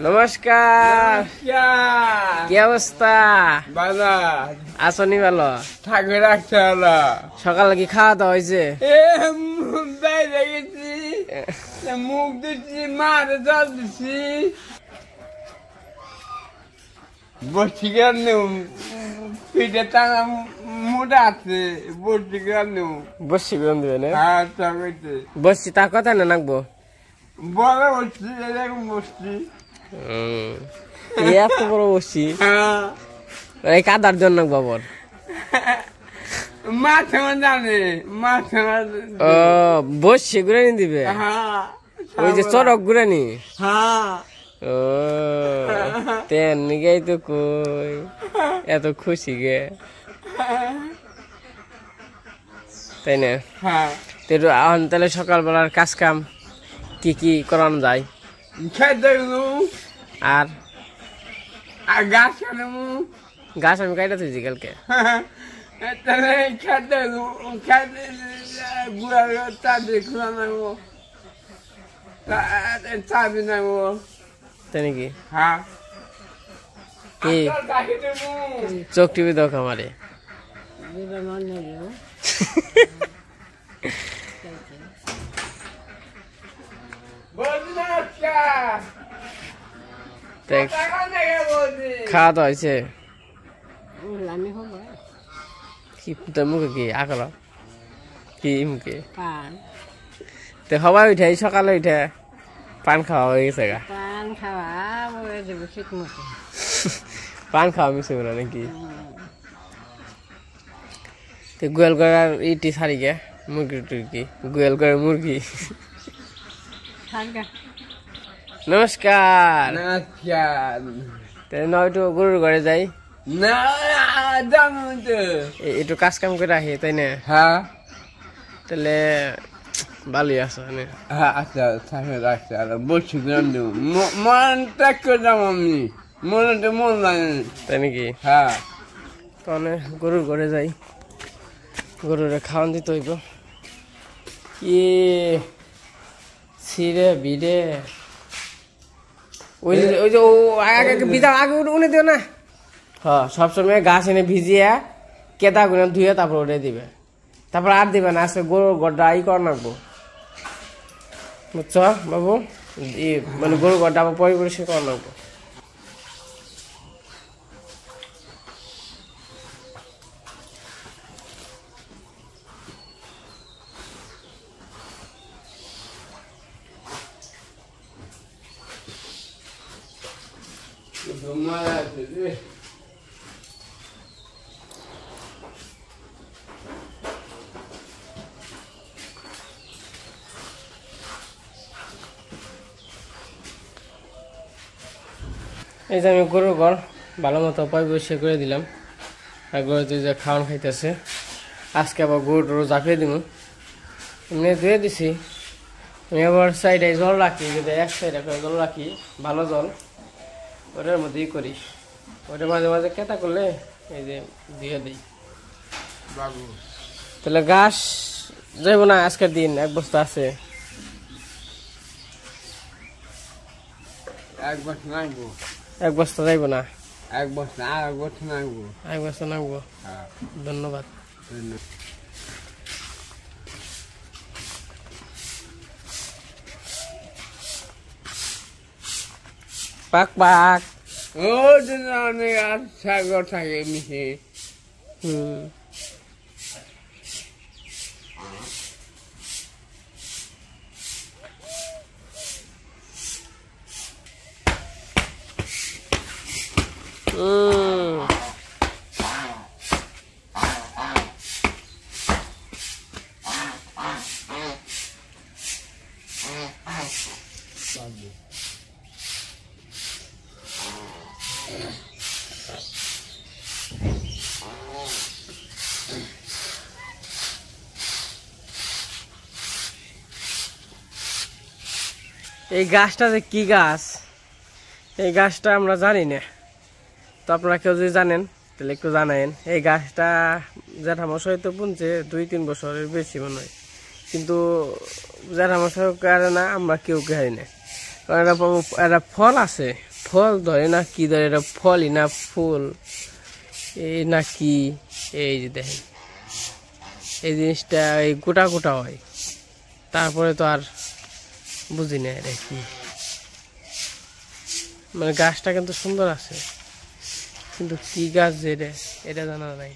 নমস্কার। কি অবস্থা? ভালো আসনি? ভালো থাকবে রাখতে হলো। সকালে কি খাওয়া দাওয়া হয়েছে? বাইরে গেছি, মুখ দিচ্ছি, মারে জল দিচ্ছি, বসি গেল পিঠে টানা মোটা আছে, বসি গেল বসছি বেতন দিবে না? হ্যাঁ চাকরিতে বসছি তার কথা না নাকবো বড় বসছি, এরকম বসছি। এত বড় বসছি হ্যাঁ এই কাদার জন্য বাবর মাছ জানে মাছ। ও বসছি ঘুরে নি দিবে? হ্যাঁ ওই যে চড়ক ঘুরে নি। হ্যাঁ ও তেন নিগাই তো কই এত খুশি গে, তাই না? হ্যাঁ তাহলে সকালবেলার কাজ কাম কি কি করানো যায়? খেতে আর আর গাছ কাটবো, গাছ আমি কাইটা তুইছি কালকে। তাহলে খেতে খেতে গুড়ার চাবি খোলা নেবো, চাবি নেবো। তাই নাকি? হ্যাঁ কি চোখ টিভি দাও আমারে? খাওয়া দাওয়া হয়েছে? কি তোর মুখে কি আকল কি মুখে? তো সবাই উঠে সকালে উঠে পান খাওয়া হয়ে গেছে গা? পান খাওয়া মিশে বলে নাকি? তো গোয়াল করার ইটি সারি গে মুরগি টুরগি, গোয়াল করে মুরগি। নমস্কার। নয়তো গরুর ঘরে যাই না জানো তো একটু কাজ কাম করে রাখি, তাই না? হ্যাঁ তাহলে ভালোই আছো? হ্যাঁ আচ্ছা থাকে রাখতে আর বসছি মনটা করলাম আমি, মনটা মন লাগে, তাই নাকি? হ্যাঁ তাহলে গরুর ঘরে যাই, গরুরে খাওয়ান দিতে হইব। কি ছিঁড়ে বিড়ে ওই যে আগে ভিজা আগে উঠে দিও না। হ্যাঁ সবসময় গাছ এনে ভিজিয়ে কেদা গুলো ধুয়ে তারপর উঠে দিবে, তারপর আর দিবে না। আজকে গরুর গড়টা ই কর নাকবো, বুঝছ বাবু? মানে গরুর গড়টা আবার পরিষ্কার কর নাকবো। এই যে আমি গরুর ঘর ভালো মতো পরিষ্কার করে দিলাম, আর গরুতে যে খাওয়ান খাইতেছে। আজকে আবার গরু জাপিয়ে দিব, এমনি ধুয়ে দিছি। আমি আবার সাইডে জল রাখি, যদি এক সাইডে করে জল রাখি ভালো জল, ওটার মধ্যেই করি। ওটা মাঝে মাঝে কেতা করলে এই যে ধুয়ে দিই। তাহলে ঘাস যাইব না আজকের দিন? এক বস্তা আছে, এক বছর নাগবো, এক বস্তা যাইব না? এক বছর আর এক বছর নাগবো, এক বস্তা নাগবো। ধন্যবাদ। পাক পাক ও অনেক সাগর থাকে মিশে। এই গাছটা যে কি গাছ, এই গাছটা আমরা জানি না, তো আপনারা কেউ যদি জানেন তাহলে একটু জানায়েন। এই গাছটা জ্যাঠামশাই তো বুনছে 2-3 বছরের বেশি মনে হয়, কিন্তু জ্যাঠামশাই কারে না, আমরা কেউ হারি না। একটা ফল আছে, ফল ধরে না কি ধরে, এটা ফলই না ফুল এই না কি, এই যে দেখেন এই জিনিসটা এই গোটা গোটা হয়, তারপরে তো আর বুঝি না এটা কি। মানে গাছটা কিন্তু সুন্দর আছে, কিন্তু কি গাছ যে এটা জানা নাই।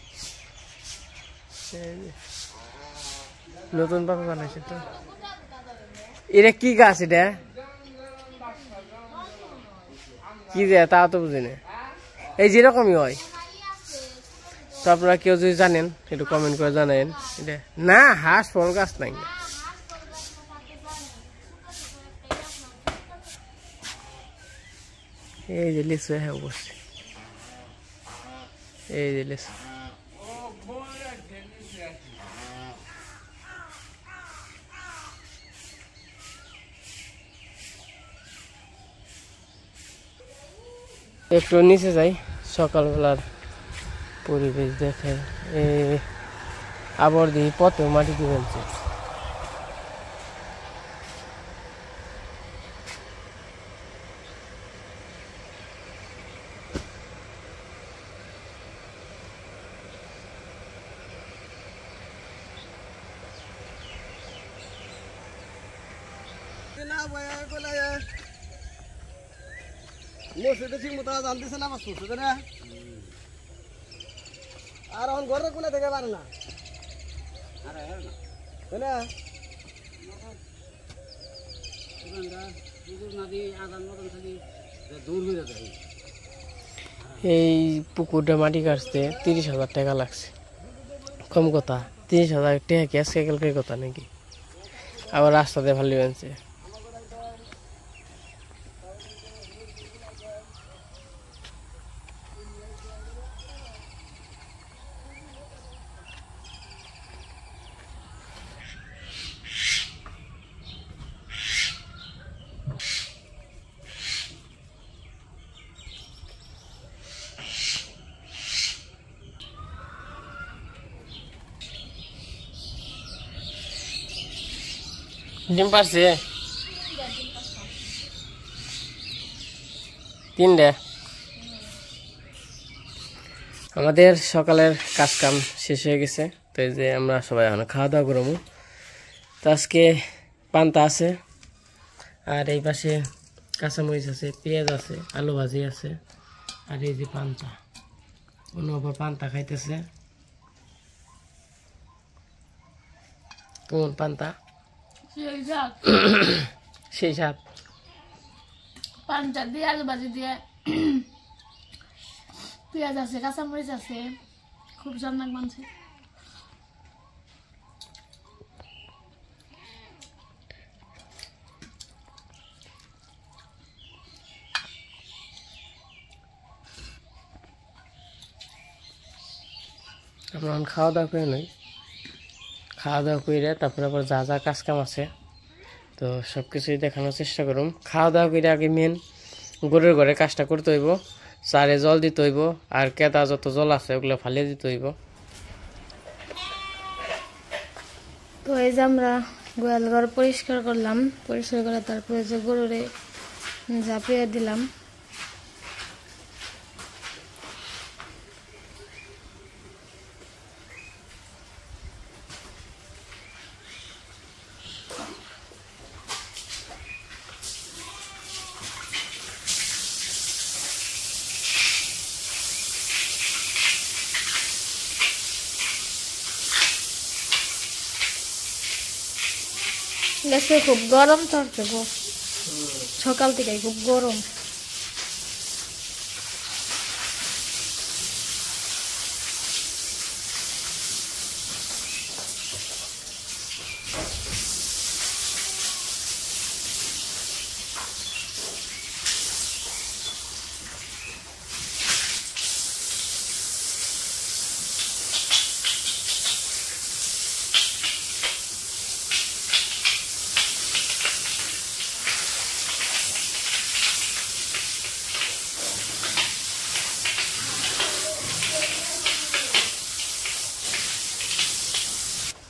নতুন পাতা বানাইছে তো, এটা কি গাছ, এটা কি যে তা তো বুঝি না, এই যেরকমই হয়। তো আপনারা কেউ যদি জানেন একটু কমেন্ট করে জানেন। এটা না হাঁস ফল গাছ নাই, এই যে লিচু হ্যাঁ বসছে, এই যে লিচু। একটু নিচে যাই, সকালবেলার পরিবেশ দেখে আবার দিই পথে মাটি দিবেন। আর এখন ঘরে কোনে থেকে পারে না এই পুকুরটা মাটি কাটতে 30,000 টাকা লাগছে। কম কথা, 30,000 টাকা কি আজকে কালকের কথা নাকি? আবার রাস্তাতে ভালো বানছে। ডিম পারছে 3টে। আমাদের সকালের কাজ কাম শেষ হয়ে গেছে, তো এই যে আমরা সবাই এখন খাওয়া দাওয়া করবো। তো আজকে পান্তা আছে, আর এই পাশে কাঁচামরিচ আছে, পেঁয়াজ আছে, আলু ভাজি আছে, আর এই যে পান্তা, অন্য আবার পান্তা খাইতেছে। কেমন পান্তা? সেই সাত পান্তা দিয়ে আলু ভাজি দিয়ে পেঁয়াজ আছে, কাঁচামরিচ আছে, খুব জন্নাক মানছে। আমরা খাওয়া দাওয়া করে নই, খাওয়া দাওয়া করে তারপরে আবার যা যা কাজ কাম আছে তো সব কিছুই দেখানোর চেষ্টা করুম। খাওয়া দাওয়া করে আগে মেন গরুর ঘরে কাজটা করতে হইব, চারে জল দিতে হইব, আর কেদা যত জল আছে ওগুলো ফালিয়ে দিতে হইব। তো এই যে আমরা গোয়াল ঘর পরিষ্কার করলাম, পরিষ্কার করে তারপরে যে গরুরে ঝাঁপিয়ে দিলাম। খুব গরম থাকছে গো, সকাল থেকে খুব গরম।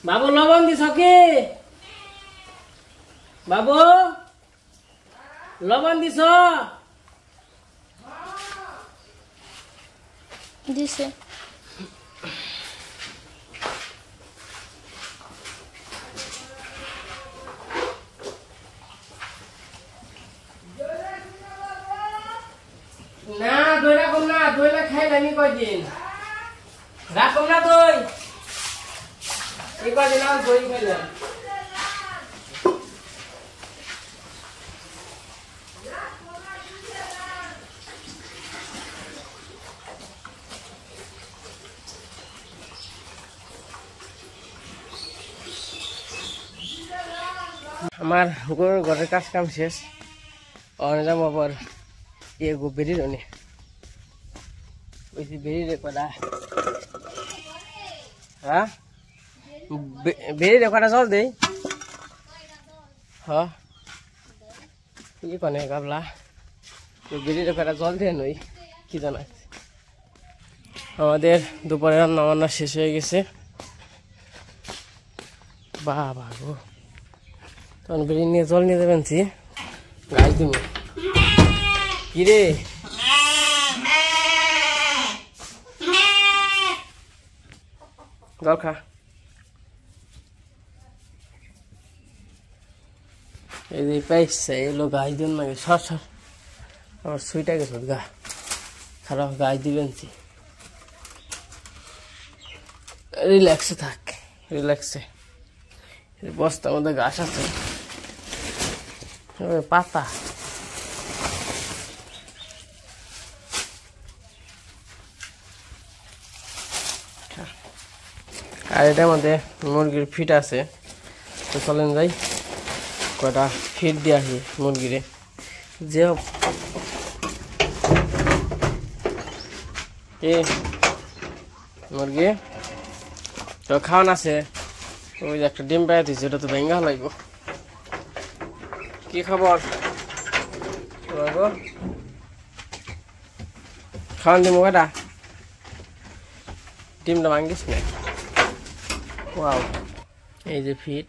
বাবু লবণ দিছ কি? বাবু লবণ দিছ দিছে না দই রাখুন না দই না খাইলাম কয়দিন রাখুন না দই এই কয়দিন আর দই খাইলাম আমার গরুর ঘরের কাজ কাম শেষ অনে যাবো আবার গো বেরিয়ে নে ওই যে বেরিয়ে কটা হ্যাঁ বেরিয়ে কটা জল দেই হ্যাঁ কি কনে গাবলা বেরিয়ে কটা জল দিয়ে নই কি জানা আমাদের দুপুরে রান্না বান্না শেষ হয়ে গেছে বাবা গো তখন বেরিয়ে নিয়ে জল নিয়ে যাবেন গাছ দিব কিরে জল খা এই যে পাইছে এলো গাছ দিন না সর সর আমার সুইটা গেছে গা খারাপ গাছ দিবেন রিল্যাক্সে থাক রিল্যাক্সে বস্তার মধ্যে ঘাস আছে পাতা আর এটার মধ্যে মুরগির ফিট আছে তো চলেন যাই কটা ফিট দিয়ে আসি মুরগিরে যে মুরগি তো খাওয়ান আছে ওই যে একটা ডিম পাইয়া দিচ্ছে ওটা তো ভেঙ্গা লাগবো কি খবর খাওয়ান দিব কটা ডিমটা ভাঙ্গিস না ওয়াও এই যে ফিট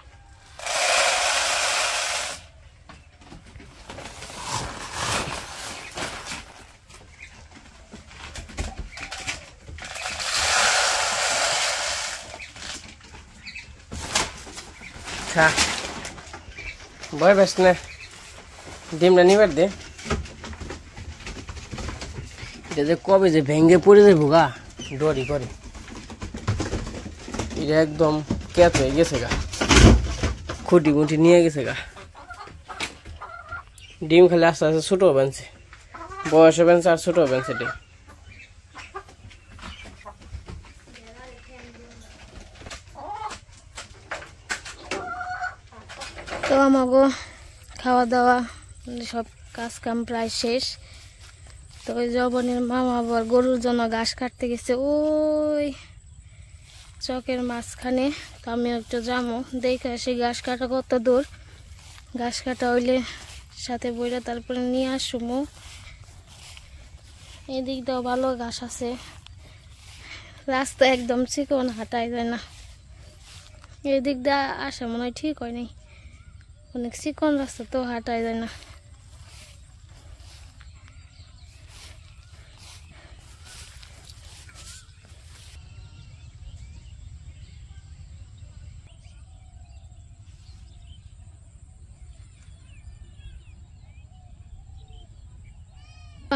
আচ্ছা ভয় পাস না ডিমটা নিবার দে এটা যে কবে যে ভেঙ্গে পড়ে যাবো গা ডরি করে এটা একদম ক্যাচ হয়ে গেছে গা খুঁটি খুঁটি নিয়ে গেছে গা ডিম খালি আস্তে আস্তে ছোটো বানছে বয়সে বানছে আর ছোটো বানছে ডিম তো আমাগো খাওয়া দাওয়া সব কাজ কাম প্রায় শেষ তো ওই জবনের মামা আবার গরুর জন্য ঘাস কাটতে গেছে ওই চকের মাঝখানে তো আমি একটু যাবো দেখে আসি ঘাস কাটা কত দূর ঘাস কাটা হইলে সাথে বইরা তারপরে নিয়ে আসবো এদিক দিয়েও ভালো ঘাস আছে রাস্তা একদম চিকন হাঁটাই যায় না এদিক দিয়ে আসা মনে হয় ঠিক হয় নাই অনেক চিকন রাস্তা তো হাঁটাই যায় না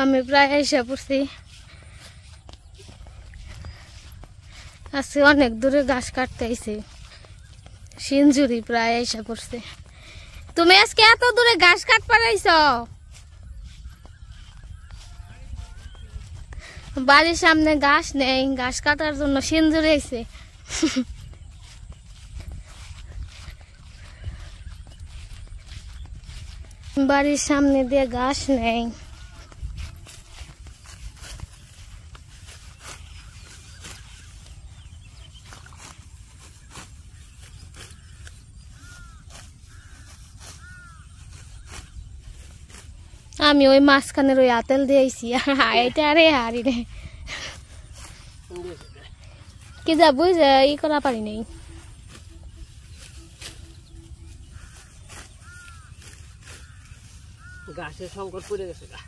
আমি প্রায় এসে পড়ছি আজকে অনেক দূরে ঘাস কাটতে আইছি সিনজুরি প্রায় এসে পড়ছে তুমি আজকে এত দূরে ঘাস কাট পারাইছ বাড়ির সামনে ঘাস নেই ঘাস কাটার জন্য সিনজুরি আইছে বাড়ির সামনে দিয়ে ঘাস নেই আমি ওই মাঝখানের ওই আতেল দিয়েছি এটা আরে হারি রে কি যা বুঝে ই করা পারি নাই গাছের সংকট পড়ে গেছে গা।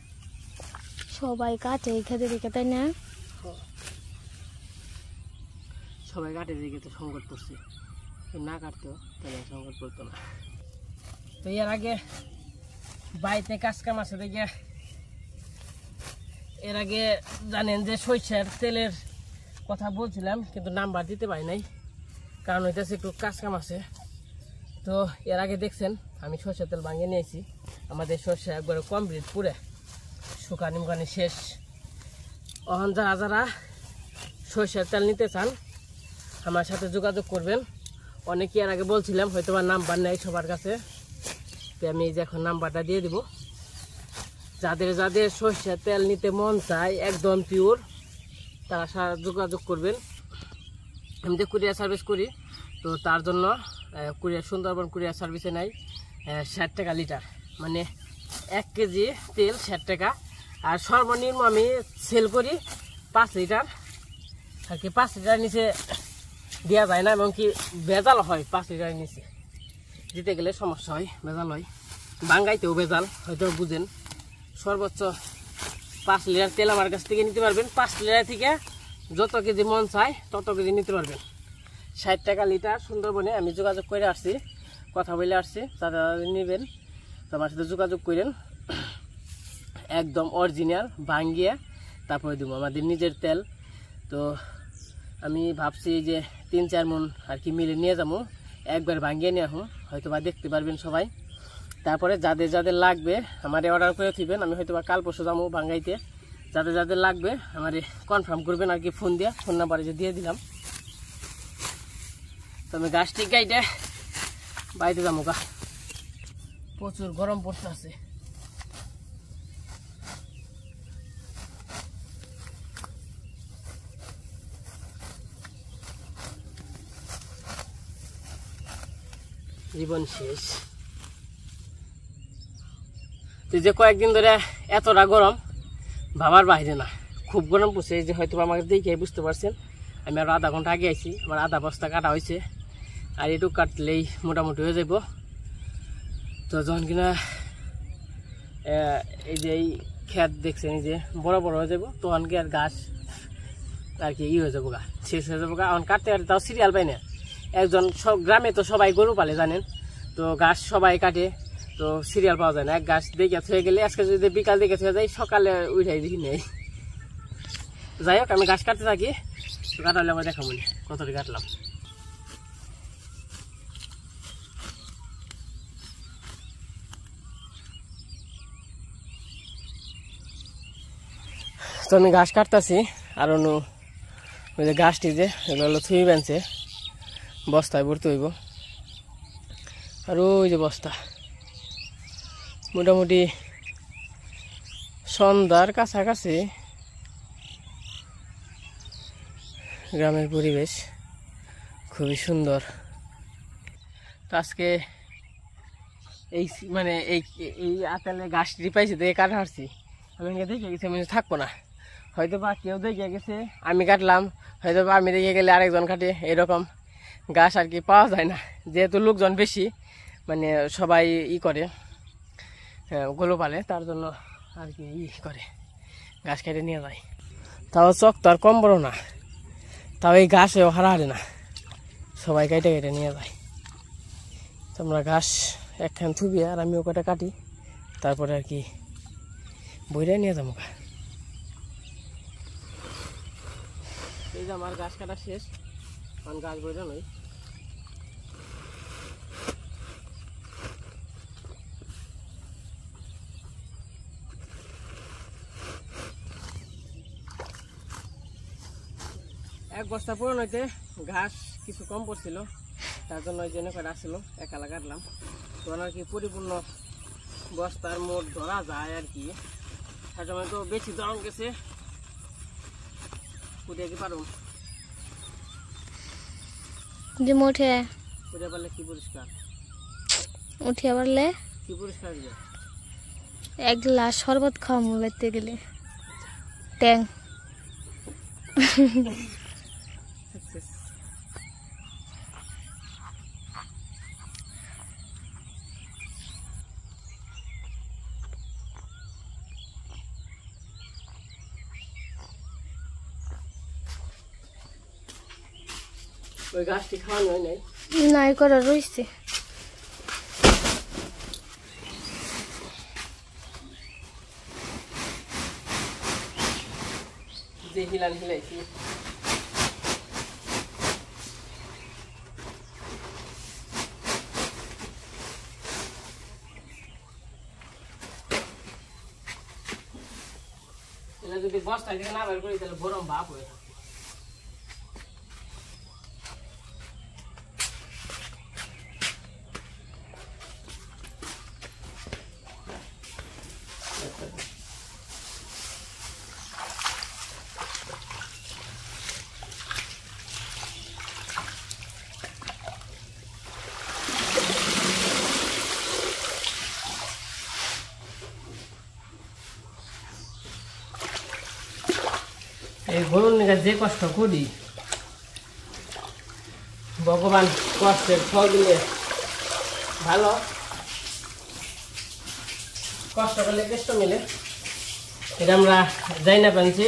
সবাই কাটে এই খেতে দেখে, তাই না? সবাই কাটে দেখে তো সংকট পড়ছে, না কাটতো তাহলে সংকট পড়তো না। তো এর আগে বাড়িতে কাজ কাম আছে দেখে, এর আগে জানেন যে সরিষার তেলের কথা বলছিলাম, কিন্তু নাম্বার দিতে পারি নাই, কারণ হইতেছে একটু কাজ কাম আছে। তো এর আগে দেখছেন আমি সরষের তেল ভাঙিয়ে নিয়েছি, আমাদের সরষে একবারে কমপ্লিট পুরে শুকানি মুখানি শেষ। এখন যারা যারা সরষের তেল নিতে চান আমার সাথে যোগাযোগ করবেন। অনেকে এর আগে বলছিলাম, হয়তো বা নাম্বার নেই সবার কাছে, তো আমি এই যে এখন নাম্বারটা দিয়ে দিব। যাদের যাদের সরষের তেল নিতে মন চায় একদম পিওর, তারা যোগাযোগ করবেন। আমি যে কুরিয়ার সার্ভিস করি, তো তার জন্য কুরিয়ার সুন্দরবন কুরিয়ার সার্ভিসে নেয় 60 টাকা লিটার, মানে 1 কেজি তেল 60 টাকা। আর সর্বনিম্ন আমি সেল করি 5 লিটার, আর কি 5 লিটার নিচে দেওয়া যায় না, এমনকি ভেজাল হয়। 5 লিটার নিচে দিতে গেলে সমস্যা হয়, ভেজাল হয়, বাঙ্গাইতেও ভেজাল, হয়তো বুঝেন। সর্বোচ্চ 5 লিটার তেল আমার কাছ থেকে নিতে পারবেন। 5 লিটার থেকে যত কেজি মন চায় তত কেজি নিতে পারবেন। 60 টাকা লিটার সুন্দরবনে আমি যোগাযোগ করে আসছি, কথা বলে আসছি। যারা নেবেন তো আমার সাথে যোগাযোগ করেন, একদম অরিজিনাল ভাঙ্গিয়ে তারপরে দেবো, আমাদের নিজের তেল। তো আমি ভাবছি যে 3-4 মন আর কি মিলে নিয়ে যাবো, একবার ভাঙ্গিয়ে নিয়ে আসুন, হয়তো বা দেখতে পারবেন সবাই। তারপরে যাদের যাদের লাগবে আমার অর্ডার করে দিবেন, আমি হয়তো বা কাল পরশু যাবো ভাঙ্গাইতে। যাদের যাদের লাগবে আমার কনফার্ম করবেন আর কি, ফোন দিয়ে, ফোন নাম্বারে যে দিয়ে দিলাম। তো আমি গাছটি গাইতে বাড়িতে যাবো গা, প্রচুর গরম পড়তে আছে। জীবন শেষ। তো যে কয়েকদিন ধরে এতটা গরম ভাবার বাইরে না, খুব গরম পড়ছে। এই যে হয়তো আমাকে দেখে বুঝতে পারছেন, আমি আরো আধা ঘন্টা আগে আইছি, আমার আধা বস্তা কাটা হয়েছে, আর এটুকু কাটলেই মোটামুটি হয়ে যাব। তো যখন কিনা এই যে এই ক্ষেত দেখছেন, এই যে বড় বড় হয়ে যাব, তখন কি আর গাছ আর কি হয়ে যাবো গা, শেষ হয়ে যাবো গা। এখন কাটতে কাটতে তাও সিরিয়াল পাই না। একজন সব গ্রামে তো সবাই গরু পালে জানেন, তো গাছ সবাই কাটে, তো সিরিয়াল পাওয়া যায় না। এক গাছ দেখে হয়ে গেলে আজকে যদি বিকাল দেখে হয়ে যায়, সকালে উঠাই দেখি নেই। যাই হোক, আমি গাছ কাটতে থাকি, কাটালে আমার দেখাবো না কতটি কাটলাম। তো আমি ঘাস কাটতেছি, আর অন্য ওই যে গাছটি যে এগুলো হলো থুই বানছে, বস্তায় ভরতে হইব। আর ওই যে বস্তা, মোটামুটি সন্ধ্যার কাছাকাছি গ্রামের পরিবেশ খুবই সুন্দর। তো আজকে এই মানে এই আতালে গাছটি পাইছি দেখে কাটা হারছি, আমি দেখে গেছি আমি থাকবো না, হয়তো বা কেউ দেখে গেছে আমি কাটলাম, হয়তো বা আমি দেখে গেলে আরেকজন কাটে। এরকম গাছ আর কি পাওয়া যায় না, যেহেতু লোকজন বেশি, মানে সবাই করে গরু পালে, তার জন্য আর কি করে গাছ কেটে নিয়ে যায়। তাও চক তো আর কম বড় না, তাও এই গাছেও হারাহারে না, সবাই কেটে কেটে নিয়ে যায়। তোমরা ঘাস একখান থুবি আর আমি ওটা কাটি, তারপরে আর কি বইটাই নিয়ে যাবো। এই যে আমার গাছ কাটা শেষ, কারণ গাছ বইটা নই। এক বস্তা পুরো নইতে ঘাস কিছু কম পড়ছিল, তার জন্য ওই জন্য কটা আসছিল একালা কাটলাম। তখন আর কি পরিপূর্ণ বস্তার মোট ধরা যায় আর কি, তার জন্য তো বেশি দরম গেছে, উঠে কি পারুম যে উঠে উঠে পারলে কি পরিষ্কার, উঠিয়ে পারলে কি পরিষ্কার দিবে। 1 গ্লাস শরবত খাওয়া মুলাইতে গেলে ট্যাং। ওই গাছটি খাওয়ানো হয় নাই। নাই করা রয়েছে। যে হিলান হিলাইছি এটা যদি বস্তা থেকে না বের করি তাহলে গরম ভাপ হয়ে থাকে। এই গরুর নিয়ে যে কষ্ট করি ভগবান কষ্টের ফল দিলে ভালো, কষ্ট করলে কষ্ট মিলে, এটা আমরা যাই না পানছি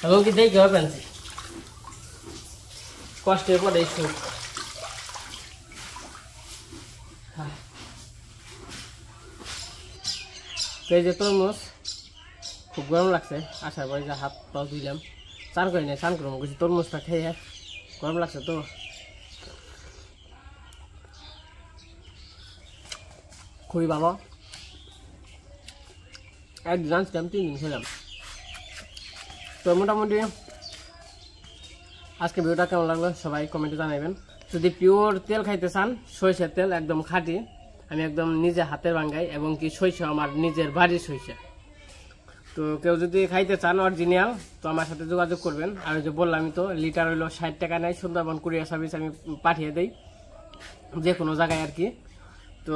এবং কি দেখেও পানছি, কষ্টের পরে সুখ। তো এই যে তরমুজ খুব গরম লাগছে, আসার পরে যে হাত পাও ধুইলাম, চান করি না, চান করবো কিছু তরমুজটা খেয়ে গরম লাগছে তো। খুবই ভালো, একদিন আনছিলাম 3 দিন খেলাম। তো মোটামুটি আজকে ভিডিওটা কেমন লাগলো সবাই কমেন্টে জানাবেন। যদি পিওর তেল খাইতে চান, সরিষার তেল একদম খাঁটি, আমি একদম নিজে হাতের বাঙ্গাই এবং কি সরিষা আমার নিজের বাড়ির সরিষা। তো কেউ যদি খাইতে চান অরিজিনাল তো আমার সাথে যোগাযোগ করবেন। আর যে বললামই তো লিটার হইলো 60 টাকা নেয়, সুন্দরবন কুরিয়ার সার্ভিস আমি পাঠিয়ে দেই যে কোনো জায়গায় আর কি। তো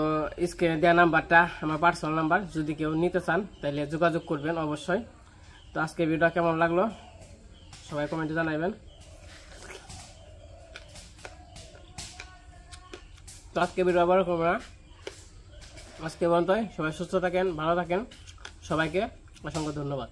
স্ক্রিনে দেওয়া নাম্বারটা আমার পার্সোনাল নাম্বার, যদি কেউ নিতে চান তাহলে যোগাযোগ করবেন অবশ্যই। তো আজকে ভিডিওটা কেমন লাগলো সবাই কমেন্টে জানাবেন। তো আজকে ভিডিও আবার করবো না, আজকে পর্যন্ত। সবাই সুস্থ থাকেন, ভালো থাকেন, সবাইকে অসংখ্য ধন্যবাদ।